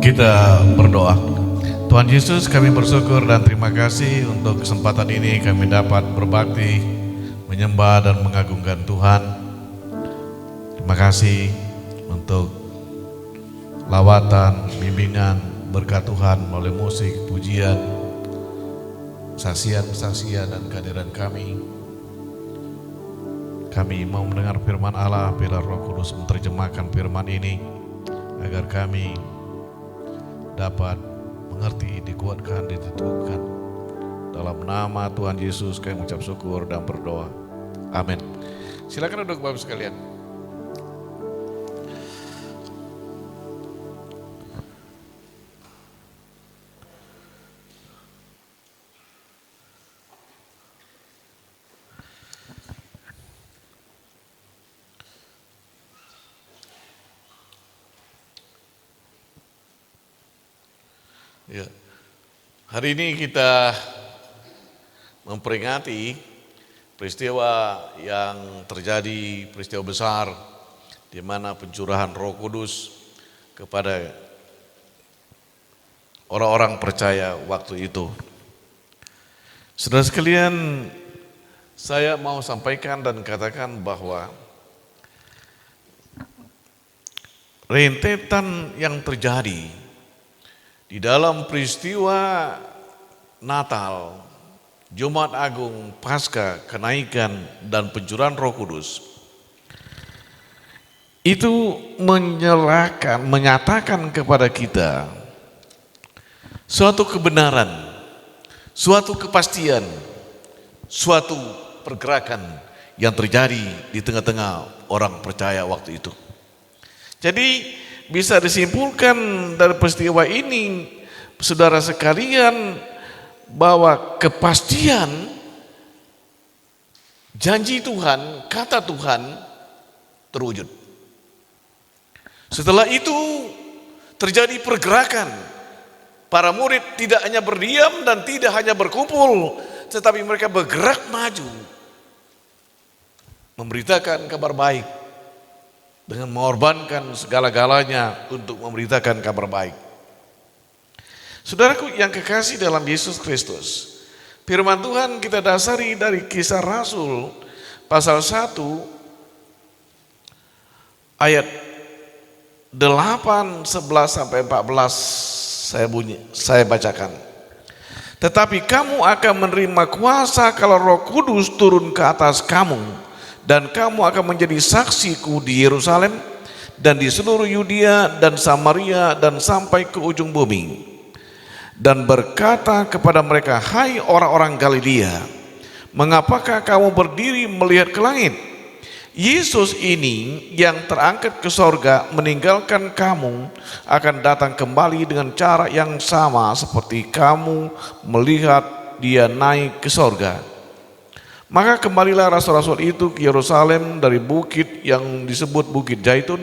Kita berdoa. Tuhan Yesus, kami bersyukur dan terima kasih untuk kesempatan ini kami dapat berbakti, menyembah dan mengagungkan Tuhan. Terima kasih untuk lawatan, bimbingan, berkat Tuhan melalui musik, pujian, saksian-saksian dan kehadiran kami. Kami mau mendengar firman Allah, biar Roh Kudus menerjemahkan firman ini agar kami dapat mengerti, dikuatkan, diteguhkan. Dalam nama Tuhan Yesus kami mengucap syukur dan berdoa. Amin. Silakan duduk Bapak sekalian. Ya. Hari ini kita memperingati peristiwa yang terjadi, peristiwa besar di mana pencurahan Roh Kudus kepada orang-orang percaya waktu itu. Saudara sekalian, saya mau sampaikan dan katakan bahwa rentetan yang terjadi di dalam peristiwa Natal, Jumat Agung, Paskah, kenaikan dan pencurahan Roh Kudus itu menyatakan kepada kita suatu kebenaran, suatu kepastian, suatu pergerakan yang terjadi di tengah-tengah orang percaya waktu itu. Jadi bisa disimpulkan dari peristiwa ini, saudara sekalian, bahwa kepastian janji Tuhan, kata Tuhan terwujud. Setelah itu terjadi pergerakan. Para murid tidak hanya berdiam dan tidak hanya berkumpul, tetapi mereka bergerak maju, memberitakan kabar baik, dengan mengorbankan segala-galanya untuk memberitakan kabar baik. Saudaraku yang kekasih dalam Yesus Kristus, firman Tuhan kita dasari dari Kisah Rasul pasal 1 ayat 8, 11 sampai 14 saya bacakan. Tetapi kamu akan menerima kuasa kalau Roh Kudus turun ke atas kamu, dan kamu akan menjadi saksiku di Yerusalem dan di seluruh Yudea dan Samaria dan sampai ke ujung bumi. Dan berkata kepada mereka, hai orang-orang Galilea, mengapakah kamu berdiri melihat ke langit? Yesus ini yang terangkat ke sorga meninggalkan kamu akan datang kembali dengan cara yang sama seperti kamu melihat dia naik ke sorga. Maka kembalilah rasul-rasul itu ke Yerusalem dari bukit yang disebut Bukit Zaitun,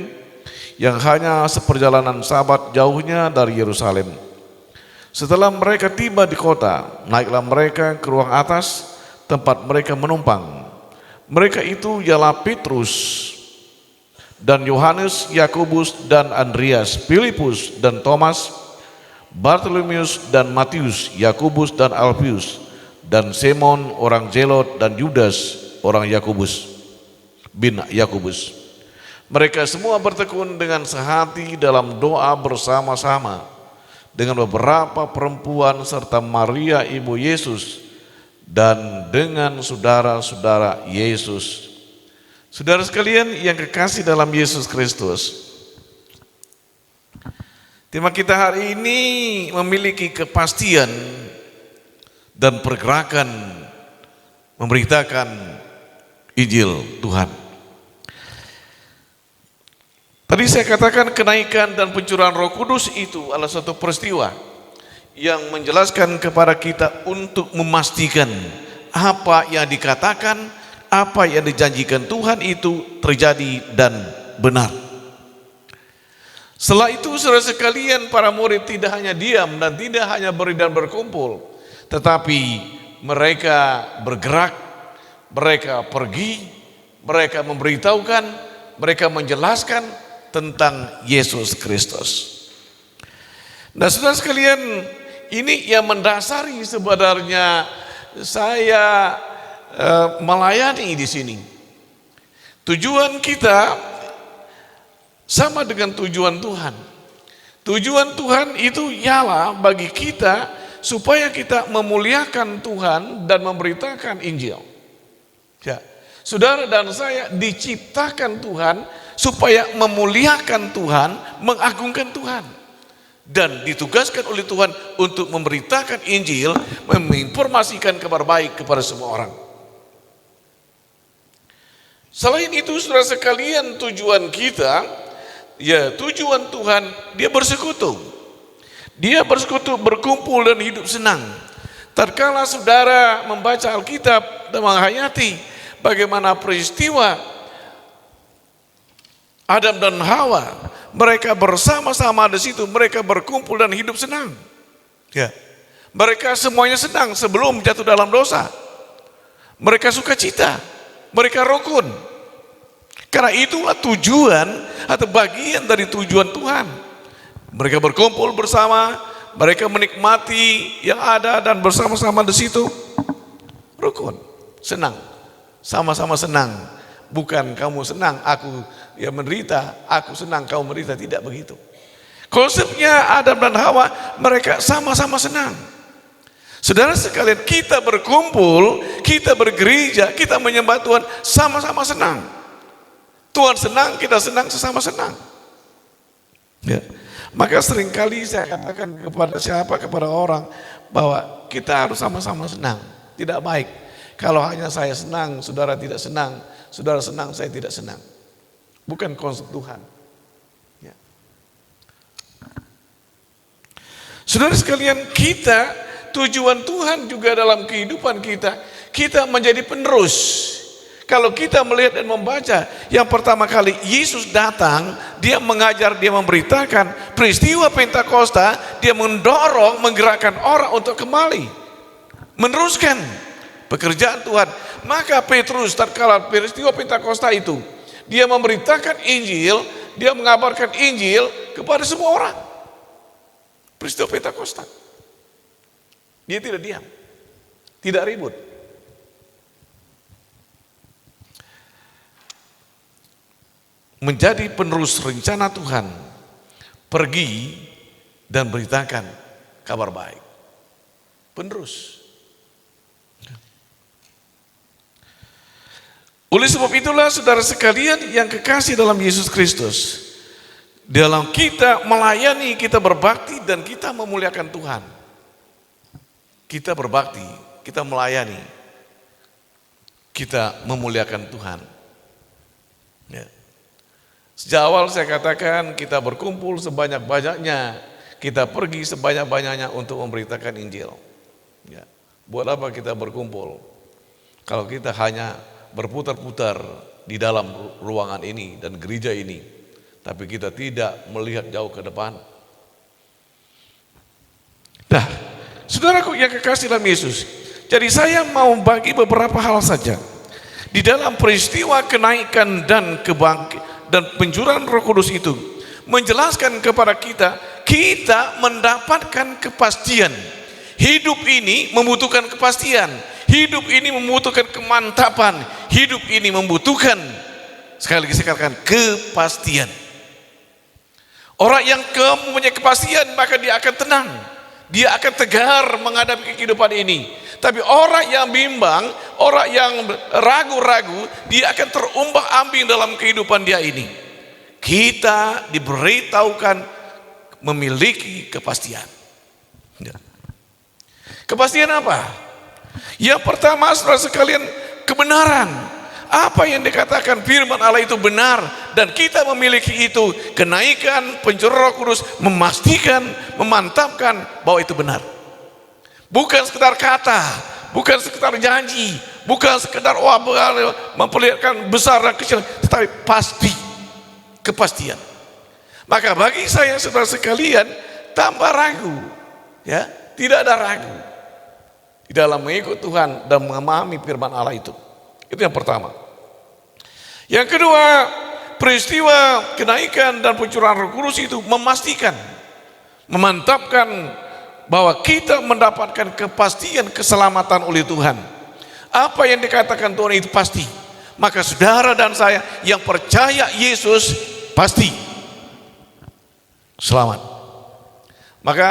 yang hanya seperjalanan sabat jauhnya dari Yerusalem. Setelah mereka tiba di kota, naiklah mereka ke ruang atas tempat mereka menumpang. Mereka itu ialah Petrus dan Yohanes, Yakobus dan Andreas, Filipus dan Thomas, Bartolomeus dan Matius, Yakobus dan Alfius, dan Simon orang Zelot dan Yudas orang Yakobus bin Yakobus. Mereka semua bertekun dengan sehati dalam doa bersama-sama dengan beberapa perempuan serta Maria ibu Yesus dan dengan saudara-saudara Yesus. Saudara sekalian yang kekasih dalam Yesus Kristus, tema kita hari ini memiliki kepastian dan pergerakan memberitakan Injil Tuhan. Tadi saya katakan kenaikan dan pencurahan Roh Kudus itu adalah suatu peristiwa yang menjelaskan kepada kita untuk memastikan apa yang dikatakan, apa yang dijanjikan Tuhan itu terjadi dan benar. Setelah itu saudara sekalian, para murid tidak hanya diam dan tidak hanya dan berkumpul, tetapi mereka bergerak, mereka pergi, mereka memberitahukan, mereka menjelaskan tentang Yesus Kristus. Nah, saudara sekalian, ini yang mendasari sebenarnya saya melayani di sini. Tujuan kita sama dengan tujuan Tuhan. Tujuan Tuhan itu ialah bagi kita supaya kita memuliakan Tuhan dan memberitakan Injil. Ya, saudara dan saya diciptakan Tuhan supaya memuliakan Tuhan, mengagungkan Tuhan, dan ditugaskan oleh Tuhan untuk memberitakan Injil, menginformasikan kabar baik kepada semua orang. Selain itu, saudara sekalian, tujuan kita, ya tujuan Tuhan, dia bersekutu. Dia bersekutu, berkumpul dan hidup senang. Tatkala saudara membaca Alkitab dan menghayati bagaimana peristiwa Adam dan Hawa, mereka bersama-sama di situ, mereka berkumpul dan hidup senang. Ya. Mereka semuanya senang sebelum jatuh dalam dosa. Mereka sukacita, mereka rukun. Karena itulah tujuan atau bagian dari tujuan Tuhan. Mereka berkumpul bersama, mereka menikmati yang ada dan bersama-sama di situ. Rukun, senang, sama-sama senang. Bukan kamu senang, aku yang menderita, aku senang, kamu menderita. Tidak begitu. Konsepnya Adam dan Hawa, mereka sama-sama senang. Saudara sekalian, kita berkumpul, kita bergereja, kita menyembah Tuhan, sama-sama senang. Tuhan senang, kita senang, sesama senang. Ya. Maka seringkali saya katakan kepada orang bahwa kita harus sama-sama senang. Tidak baik kalau hanya saya senang, saudara tidak senang, saudara senang, saya tidak senang. Bukan konsep Tuhan. Ya. Saudara sekalian, kita, tujuan Tuhan juga dalam kehidupan kita, kita menjadi penerus. Kalau kita melihat dan membaca, yang pertama kali Yesus datang, dia mengajar, dia memberitakan peristiwa Pentakosta, dia mendorong, menggerakkan orang untuk kembali, meneruskan pekerjaan Tuhan. Maka Petrus tatkala peristiwa Pentakosta itu, dia memberitakan Injil, dia mengabarkan Injil kepada semua orang. Peristiwa Pentakosta. Dia tidak diam, tidak ribut. Menjadi penerus rencana Tuhan, pergi dan beritakan kabar baik. Penerus. Oleh sebab itulah saudara sekalian yang kekasih dalam Yesus Kristus, dalam kita melayani, kita berbakti dan kita memuliakan Tuhan. Kita berbakti, kita melayani, kita memuliakan Tuhan. Ya. Sejak awal saya katakan kita berkumpul sebanyak-banyaknya, kita pergi sebanyak-banyaknya untuk memberitakan Injil. Ya. Buat apa kita berkumpul kalau kita hanya berputar-putar di dalam ruangan ini dan gereja ini, tapi kita tidak melihat jauh ke depan. Nah, saudaraku yang kekasih dalam Yesus, jadi saya mau bagi beberapa hal saja di dalam peristiwa kenaikan dan kebangkitan dan pencurahan Roh Kudus itu, menjelaskan kepada kita, kita mendapatkan kepastian. Hidup ini membutuhkan kepastian, hidup ini membutuhkan kemantapan, hidup ini membutuhkan, sekali lagi saya katakan, kepastian. Orang yang mempunyai kepastian maka dia akan tenang, dia akan tegar menghadapi kehidupan ini. Tapi orang yang bimbang, orang yang ragu-ragu, dia akan terombang-ambing dalam kehidupan dia ini. Kita diberitahukan memiliki kepastian. Kepastian apa? Yang pertama, saudara sekalian, kebenaran. Apa yang dikatakan firman Allah itu benar, dan kita memiliki itu. Kenaikan pencurahan Roh Kudus memastikan, memantapkan bahwa itu benar. Bukan sekedar kata, bukan sekedar janji, bukan sekedar memperlihatkan besar dan kecil, tetapi pasti, kepastian. Maka bagi saya saudara sekalian, tambah ragu, ya, tidak ada ragu di dalam mengikut Tuhan dan memahami firman Allah itu. Itu yang pertama. Yang kedua, peristiwa kenaikan dan pencurahan Roh Kudus itu memastikan memantapkan bahwa kita mendapatkan kepastian keselamatan oleh Tuhan. Apa yang dikatakan Tuhan itu pasti. Maka saudara dan saya yang percaya Yesus pasti selamat. Maka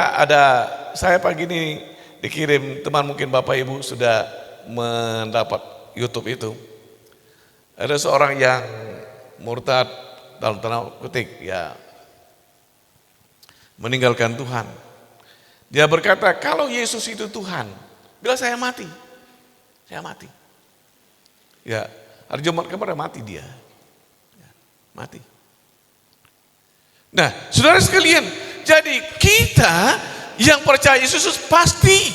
saya pagi ini dikirim teman, mungkin Bapak Ibu sudah mendapat YouTube itu. Ada seorang yang murtad dalam tanda kutip, ya, meninggalkan Tuhan. Dia berkata, kalau Yesus itu Tuhan, bila saya mati, saya mati. Ya, hari Jumat kemarin mati dia. Ya, mati. Nah, saudara sekalian, jadi kita yang percaya Yesus pasti.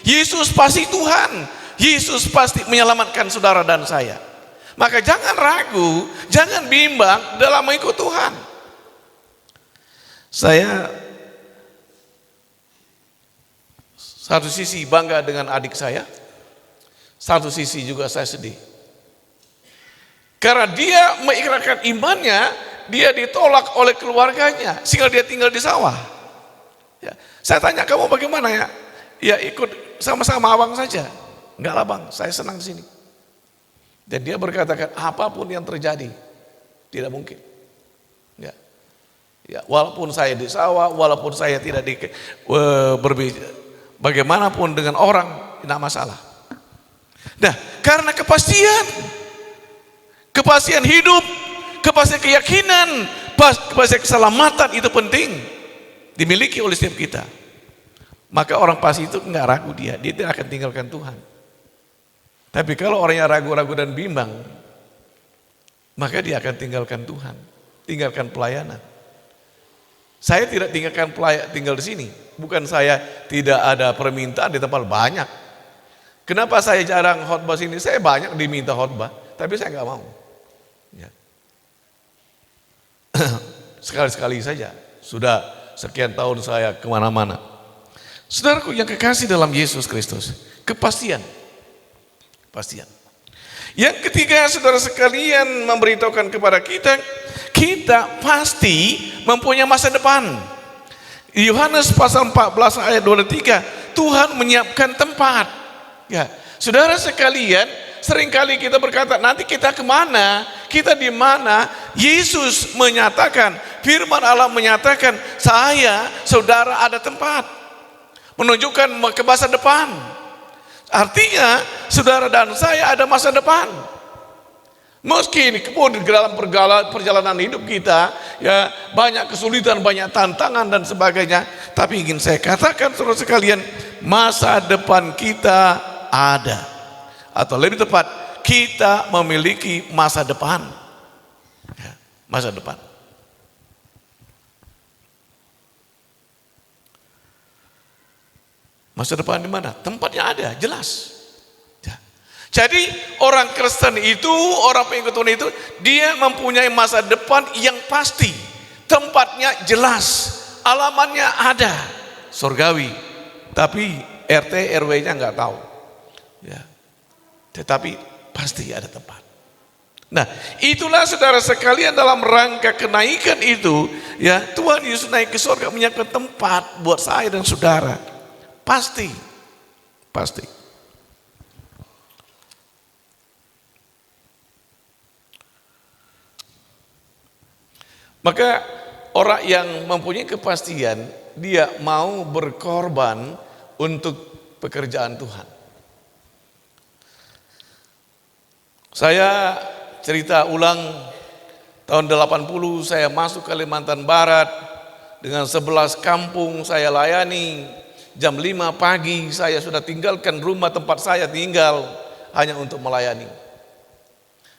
Yesus pasti Tuhan. Yesus pasti menyelamatkan saudara dan saya. Maka jangan ragu, jangan bimbang dalam mengikut Tuhan. Saya satu sisi bangga dengan adik saya, satu sisi juga saya sedih. Karena dia mengikrarkan imannya, dia ditolak oleh keluarganya, sehingga dia tinggal di sawah. Ya, saya tanya, kamu bagaimana ya? Ya ikut sama-sama abang saja. Enggak lah bang, saya senang di sini. Dan dia berkatakan, apapun yang terjadi, tidak mungkin. Ya, ya, walaupun saya di sawah, walaupun saya tidak berbicara, bagaimanapun dengan orang, tidak masalah. Nah, karena kepastian hidup, kepastian keyakinan, kepastian keselamatan itu penting dimiliki oleh setiap kita. Maka orang pasti itu enggak ragu, dia tidak akan tinggalkan Tuhan. Tapi kalau orangnya ragu-ragu dan bimbang, maka dia akan tinggalkan Tuhan, tinggalkan pelayanan. Saya tidak tinggal di sini. Bukan saya tidak ada permintaan di tempat banyak. Kenapa saya jarang khotbah sini? Saya banyak diminta khotbah, tapi saya nggak mau. Ya. Sekali-sekali saja. Sudah sekian tahun saya kemana-mana. Saudaraku yang kekasih dalam Yesus Kristus, kepastian. Yang ketiga, saudara sekalian, memberitahukan kepada kita, kita pasti mempunyai masa depan. Yohanes pasal 14 ayat 23, Tuhan menyiapkan tempat. Ya, saudara sekalian, seringkali kita berkata, nanti kita kemana? Kita di mana? Yesus menyatakan, firman Allah menyatakan, saya, saudara ada tempat. Menunjukkan ke masa depan. Artinya saudara dan saya ada masa depan. Meski kemudian dalam perjalanan hidup kita ya banyak kesulitan, banyak tantangan dan sebagainya, tapi ingin saya katakan saudara sekalian, masa depan kita ada. Atau lebih tepat, kita memiliki masa depan. Ya, masa depan. Masa depan di mana? Tempatnya ada, jelas. Ya. Jadi orang Kristen itu, orang pengikut Tuhan itu, dia mempunyai masa depan yang pasti. Tempatnya jelas, alamannya ada, surgawi. Tapi RT RW-nya nggak tahu. Ya. Tetapi pasti ada tempat. Nah, itulah saudara sekalian dalam rangka kenaikan itu, ya Tuhan Yesus naik ke surga menyiapkan tempat buat saya dan saudara. Pasti. Maka orang yang mempunyai kepastian, dia mau berkorban untuk pekerjaan Tuhan. Saya cerita ulang, tahun 80 saya masuk Kalimantan Barat, dengan 11 kampung saya layani. Jam 5 pagi saya sudah tinggalkan rumah tempat saya tinggal hanya untuk melayani.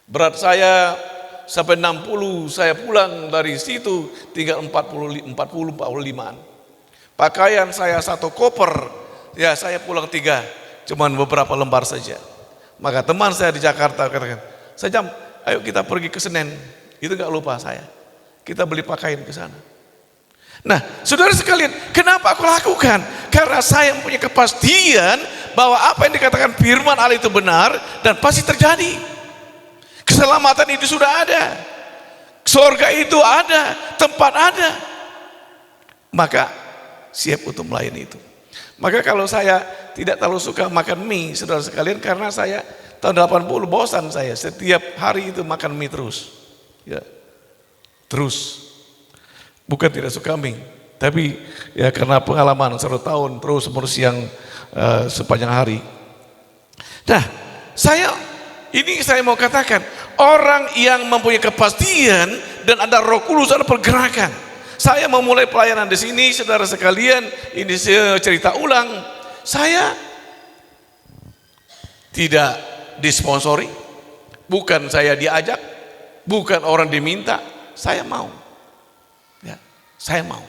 Berat saya sampai 60, saya pulang dari situ tinggal 45-an. Pakaian saya 1 koper, ya saya pulang 3, cuman beberapa lembar saja. Maka teman saya di Jakarta katakan, ayo kita pergi ke Senen, itu gak lupa saya. Kita beli pakaian ke sana. Nah, saudara sekalian, kenapa aku lakukan? Karena saya mempunyai kepastian bahwa apa yang dikatakan firman Allah itu benar dan pasti terjadi. Keselamatan itu sudah ada, surga itu ada, tempat ada. Maka siap untuk melayani itu. Maka kalau saya tidak terlalu suka makan mie, saudara sekalian, karena saya tahun 80 bosan saya setiap hari itu makan mie terus. Ya. Terus. Bukan tidak suka mie, tapi ya karena pengalaman 1 tahun terus siang sepanjang hari. Nah, saya mau katakan, orang yang mempunyai kepastian dan ada Roh Kudus, ada pergerakan. Saya memulai pelayanan di sini, saudara sekalian, ini cerita ulang. Saya tidak disponsori, bukan saya diajak, bukan orang diminta, saya mau. Ya, saya mau.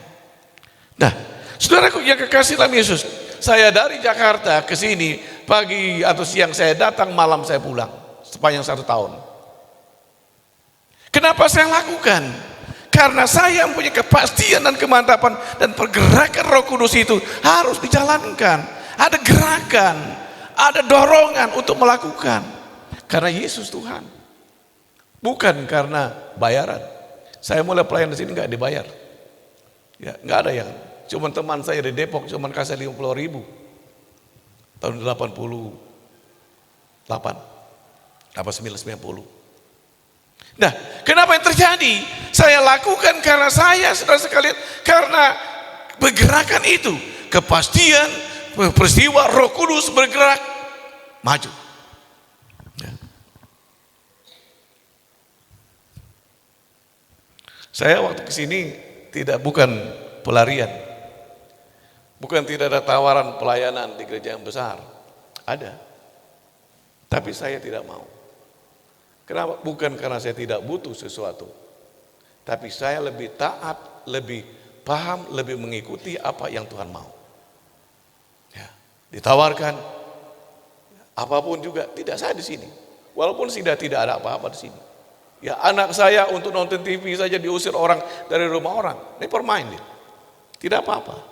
Nah, saudaraku yang kekasih dalam Yesus, saya dari Jakarta ke sini, pagi atau siang saya datang, malam saya pulang, sepanjang 1 tahun. Kenapa saya lakukan? Karena saya mempunyai kepastian dan kemantapan, dan pergerakan Roh Kudus itu harus dijalankan. Ada gerakan, ada dorongan untuk melakukan. Karena Yesus Tuhan. Bukan karena bayaran. Saya mulai pelayanan di sini nggak dibayar. Ya, nggak ada yang. Cuman teman saya di Depok cuman kasih 50.000 tahun 88, apa 1990. Nah, kenapa yang terjadi? Saya lakukan karena saya, saudara sekalian, karena pergerakan itu, kepastian, peristiwa Roh Kudus bergerak, maju. Ya. Saya waktu kesini bukan pelarian, bukan tidak ada tawaran pelayanan di gereja yang besar, ada, tapi saya tidak mau. Kenapa? Bukan karena saya tidak butuh sesuatu, tapi saya lebih taat, lebih paham, lebih mengikuti apa yang Tuhan mau. Ya, ditawarkan apapun juga, tidak saya di sini. Walaupun tidak ada apa-apa di sini. Ya, anak saya untuk nonton TV saja diusir orang dari rumah orang. Ini permain dia. Tidak apa-apa.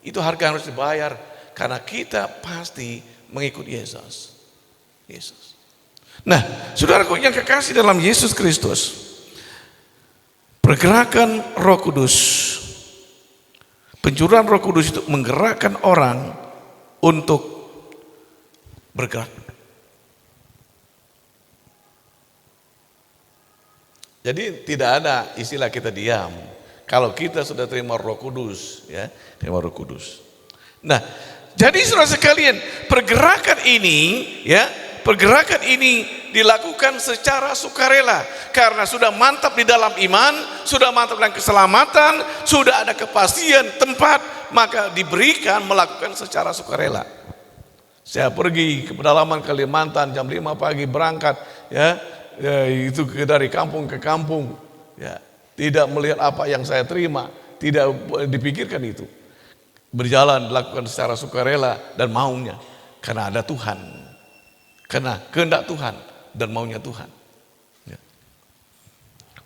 Itu harga yang harus dibayar karena kita pasti mengikuti Yesus. Yesus. Nah, saudaraku yang kekasih dalam Yesus Kristus, pergerakan Roh Kudus, pencurahan Roh Kudus itu menggerakkan orang untuk bergerak. Jadi tidak ada istilah kita diam. Kalau kita sudah terima Roh Kudus, ya, terima Roh Kudus. Nah, jadi saudara sekalian, pergerakan ini dilakukan secara sukarela karena sudah mantap di dalam iman, sudah mantap dalam keselamatan, sudah ada kepastian tempat, maka diberikan melakukan secara sukarela. Saya pergi ke pedalaman Kalimantan jam 5 pagi berangkat, ya itu dari kampung ke kampung, ya, tidak melihat apa yang saya terima, tidak dipikirkan itu. Berjalan dilakukan secara sukarela dan maunya karena ada Tuhan. Karena kehendak Tuhan dan maunya Tuhan. Ya.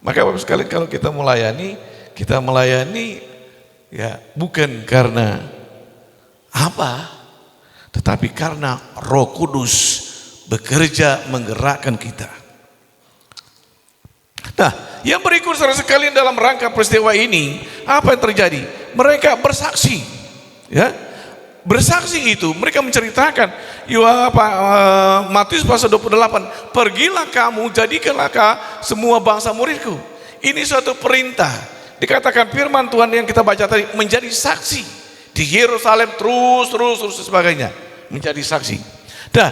Maka Bapak sekalian, kalau kita melayani ya bukan karena apa, tetapi karena Roh Kudus bekerja menggerakkan kita. Nah, yang berikut saudara sekalian, dalam rangka peristiwa ini, apa yang terjadi? Mereka bersaksi, ya. Bersaksi itu mereka menceritakan, Matius pasal 28, pergilah kamu, jadikanlah semua bangsa muridku. Ini suatu perintah. Dikatakan firman Tuhan yang kita baca tadi, menjadi saksi di Yerusalem, terus sebagainya, menjadi saksi. Nah,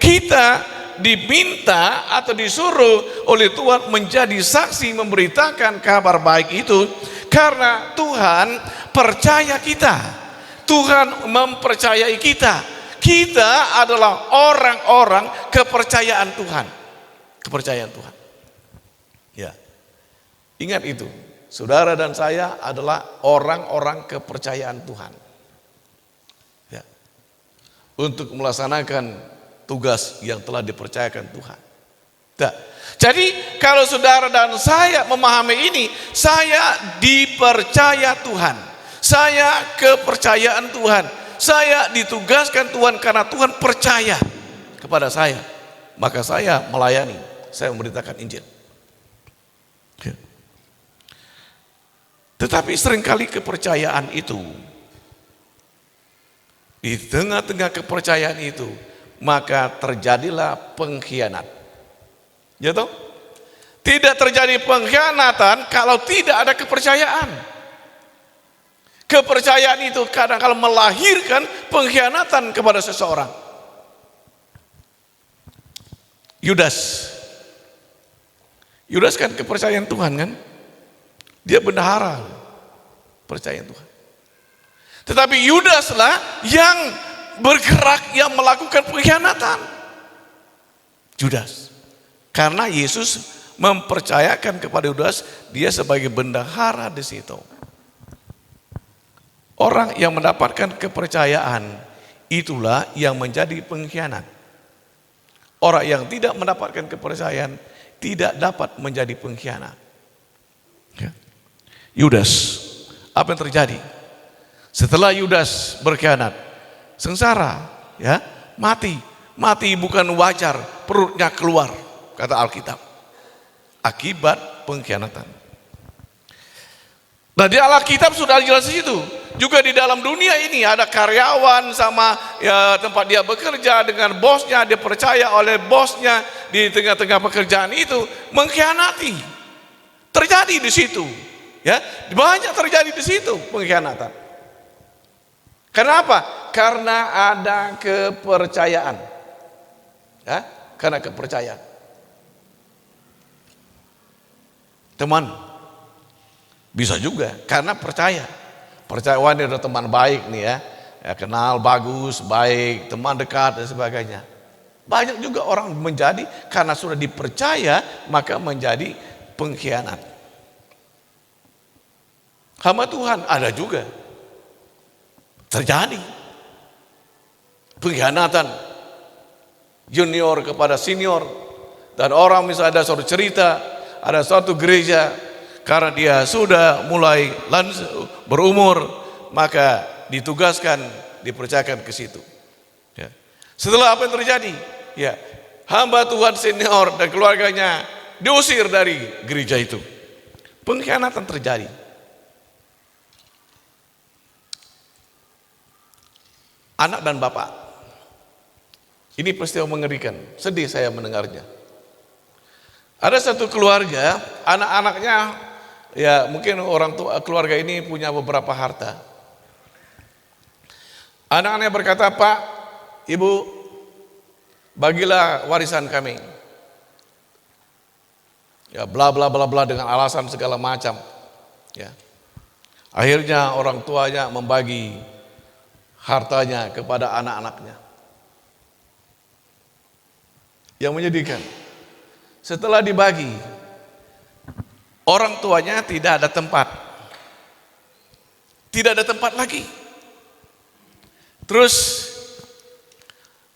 kita diminta atau disuruh oleh Tuhan menjadi saksi, memberitakan kabar baik itu karena Tuhan percaya kita. Tuhan mempercayai kita. Kita adalah orang-orang kepercayaan Tuhan. Kepercayaan Tuhan. Ya. Ingat itu. Saudara dan saya adalah orang-orang kepercayaan Tuhan. Ya. Untuk melaksanakan tugas yang telah dipercayakan Tuhan. Nah, jadi kalau saudara dan saya memahami ini, saya dipercaya Tuhan. Saya kepercayaan Tuhan. Saya ditugaskan Tuhan karena Tuhan percaya kepada saya. Maka saya melayani, saya memberitakan Injil. Tetapi seringkali kepercayaan itu Di tengah-tengah kepercayaan itu, maka terjadilah pengkhianat. Ya toh? Tidak terjadi pengkhianatan kalau tidak ada kepercayaan. Kepercayaan itu kadang-kadang melahirkan pengkhianatan kepada seseorang. Yudas kan kepercayaan Tuhan kan? Dia bendahara, percaya Tuhan. Tetapi Yudaslah yang bergerak, yang melakukan pengkhianatan. Yudas. Karena Yesus mempercayakan kepada Yudas, dia sebagai bendahara di situ. Orang yang mendapatkan kepercayaan, itulah yang menjadi pengkhianat. Orang yang tidak mendapatkan kepercayaan, tidak dapat menjadi pengkhianat. Ya. Yudas, apa yang terjadi? Setelah Yudas berkhianat, sengsara, ya, mati bukan wajar, perutnya keluar, kata Alkitab, akibat pengkhianatan. Nah di Alkitab sudah jelas itu. Juga di dalam dunia ini ada karyawan sama ya, tempat dia bekerja dengan bosnya, dia percaya oleh bosnya di tengah-tengah pekerjaan itu mengkhianati. Terjadi di situ, ya, banyak terjadi di situ pengkhianatan. Kenapa? Karena ada kepercayaan, ya, karena kepercayaan. Teman, bisa juga karena percaya. Percaya, wah ini ada teman baik nih ya, kenal bagus, baik, teman dekat dan sebagainya. Banyak juga orang menjadi karena sudah dipercaya maka menjadi pengkhianat. Hamba Tuhan ada juga terjadi pengkhianatan junior kepada senior. Dan orang misalnya ada suatu cerita, ada suatu gereja, karena dia sudah mulai berumur, maka ditugaskan, dipercayakan ke situ. Ya. Setelah apa yang terjadi? Ya, hamba Tuhan senior dan keluarganya diusir dari gereja itu. Pengkhianatan terjadi. Anak dan bapak. Ini peristiwa mengerikan. Sedih saya mendengarnya. Ada satu keluarga, anak-anaknya, ya mungkin orang tua keluarga ini punya beberapa harta. Anak-anaknya berkata, Pak, Ibu, bagilah warisan kami. Ya bla bla bla bla dengan alasan segala macam. Ya. Akhirnya orang tuanya membagi hartanya kepada anak-anaknya. Yang menyedihkan, setelah dibagi, orang tuanya tidak ada tempat. Tidak ada tempat lagi. Terus,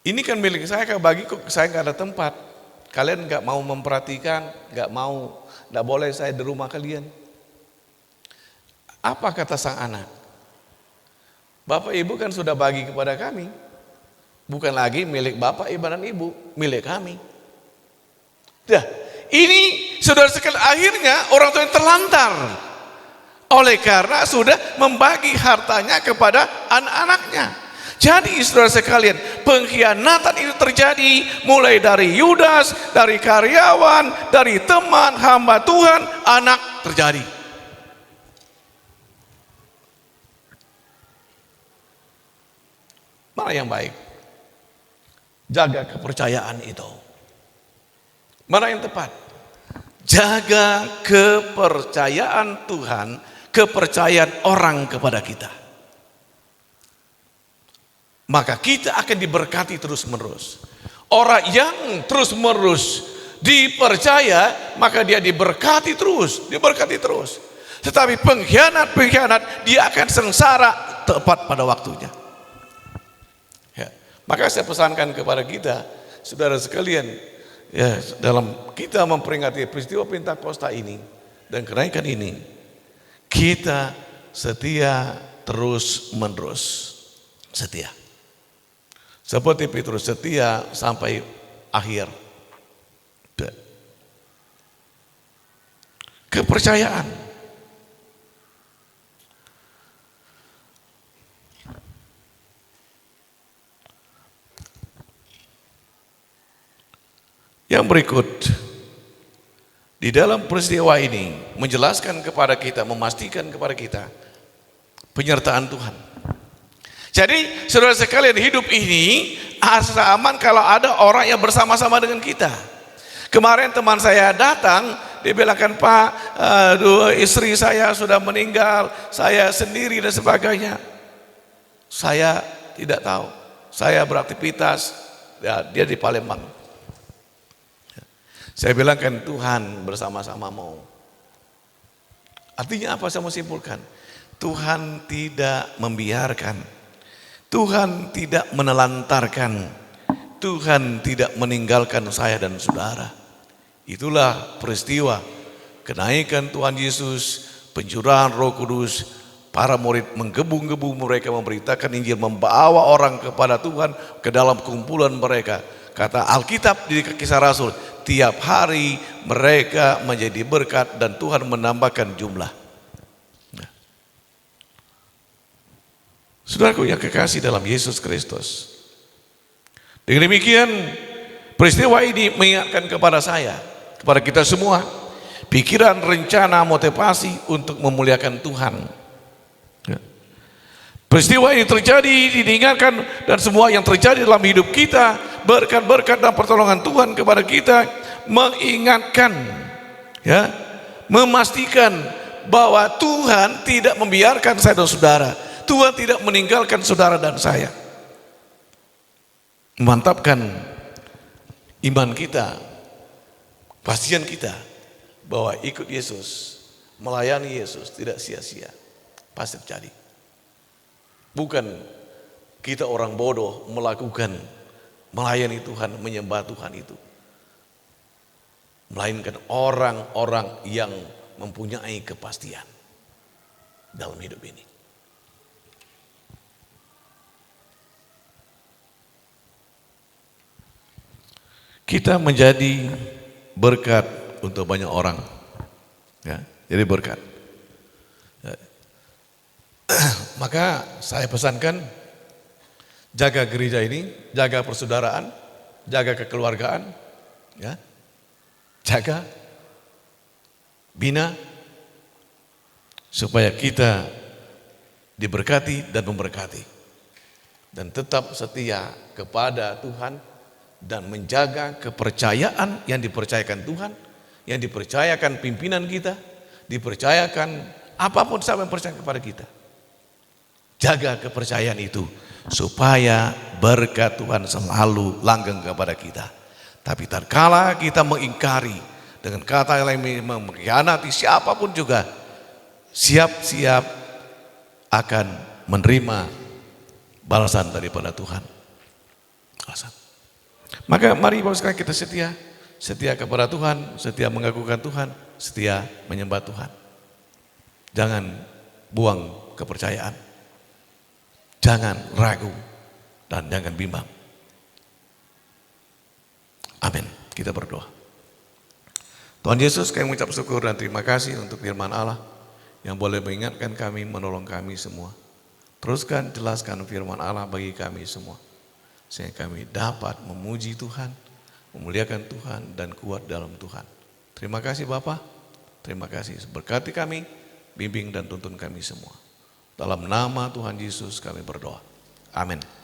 ini kan milik saya, kalau bagi kok saya nggak ada tempat. Kalian nggak mau memperhatikan, nggak boleh saya di rumah kalian. Apa kata sang anak? Bapak ibu kan sudah bagi kepada kami. Bukan lagi milik bapak ibu dan ibu, milik kami. Dah, ini saudara sekalian, akhirnya orang tua yang terlantar. Oleh karena sudah membagi hartanya kepada anak-anaknya. Jadi saudara sekalian, pengkhianatan itu terjadi mulai dari Yudas, dari karyawan, dari teman, hamba Tuhan, anak terjadi. Mana yang baik? Jaga kepercayaan itu. Mana yang tepat? Jaga kepercayaan Tuhan, kepercayaan orang kepada kita. Maka kita akan diberkati terus-menerus. Orang yang terus-menerus dipercaya, maka dia diberkati terus, diberkati terus. Tetapi pengkhianat, dia akan sengsara tepat pada waktunya. Ya. Maka saya pesankan kepada kita, saudara sekalian, ya, dalam kita memperingati peristiwa Pentakosta ini dan kenaikan ini, kita setia terus-menerus. Setia. Seperti Petrus setia sampai akhir. Kepercayaan. Yang berikut, di dalam peristiwa ini menjelaskan kepada kita, memastikan kepada kita penyertaan Tuhan. Jadi saudara sekalian, hidup ini asa aman kalau ada orang yang bersama-sama dengan kita. Kemarin teman saya datang, dia bilangkan, Pak, istri saya sudah meninggal, saya sendiri dan sebagainya. Saya tidak tahu, saya beraktivitas, ya, dia di Palembang. Saya bilangkan Tuhan bersama-sama mau. Artinya apa saya mau simpulkan? Tuhan tidak membiarkan, Tuhan tidak menelantarkan, Tuhan tidak meninggalkan saya dan saudara. Itulah peristiwa kenaikan Tuhan Yesus, pencurahan Roh Kudus, para murid menggebu-gebu mereka memberitakan Injil, membawa orang kepada Tuhan ke dalam kumpulan mereka. Kata Alkitab di Kisah Rasul, tiap hari mereka menjadi berkat dan Tuhan menambahkan jumlah. Nah. Saudaraku yang kekasih dalam Yesus Kristus, dengan demikian peristiwa ini mengingatkan kepada saya, kepada kita semua, pikiran, rencana, motivasi untuk memuliakan Tuhan. Peristiwa ini terjadi, diingatkan, dan semua yang terjadi dalam hidup kita, berkat-berkat dan pertolongan Tuhan kepada kita, mengingatkan, ya, memastikan bahwa Tuhan tidak membiarkan saya dan saudara, Tuhan tidak meninggalkan saudara dan saya. Memantapkan iman kita, pastian kita bahwa ikut Yesus, melayani Yesus tidak sia-sia, pasti terjadi. Bukan kita orang bodoh melakukan melayani Tuhan, menyembah Tuhan itu, melainkan orang-orang yang mempunyai kepastian dalam hidup ini. Kita menjadi berkat untuk banyak orang, ya, jadi berkat. Maka saya pesankan, jaga gereja ini, jaga persaudaraan, jaga kekeluargaan, ya, jaga, bina, supaya kita diberkati dan memberkati, dan tetap setia kepada Tuhan dan menjaga kepercayaan yang dipercayakan Tuhan, yang dipercayakan pimpinan kita, dipercayakan apapun siapa yang percaya kepada kita. Jaga kepercayaan itu supaya berkat Tuhan selalu langgeng kepada kita. Tapi tatkala kita mengingkari dengan kata yang lain, mengkhianati siapapun juga, siap-siap akan menerima balasan daripada Tuhan. Balasan. Maka mari Bapak sekalian kita setia kepada Tuhan, setia mengakukan Tuhan, setia menyembah Tuhan. Jangan buang kepercayaan. Jangan ragu dan jangan bimbang. Amin. Kita berdoa. Tuhan Yesus, kami mengucap syukur dan terima kasih untuk firman Allah yang boleh mengingatkan kami, menolong kami semua. Teruskan jelaskan firman Allah bagi kami semua, sehingga kami dapat memuji Tuhan, memuliakan Tuhan, dan kuat dalam Tuhan. Terima kasih Bapa, terima kasih. Berkati kami, bimbing dan tuntun kami semua. Dalam nama Tuhan Yesus kami berdoa. Amin.